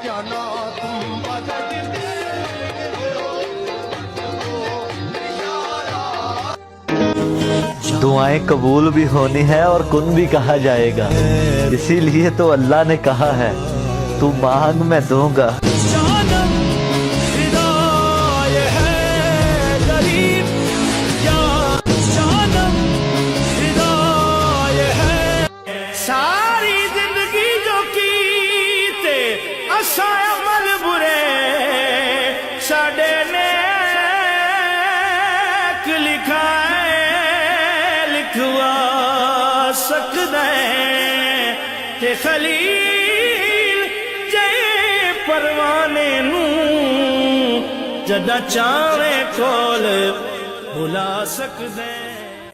जाना तुम बाजा दुआएं कबूल भी होनी है और कुन भी कहा जाएगा, इसीलिए तो अल्लाह ने कहा है तू मांग मैं दूंगा। सारी जिंदगी जो की ते असा अमल बुरे साडे ने लिखा लिखवा सकदा है ते खलील जे परवाने नू जदा चाहे कोल बुला सकदा है।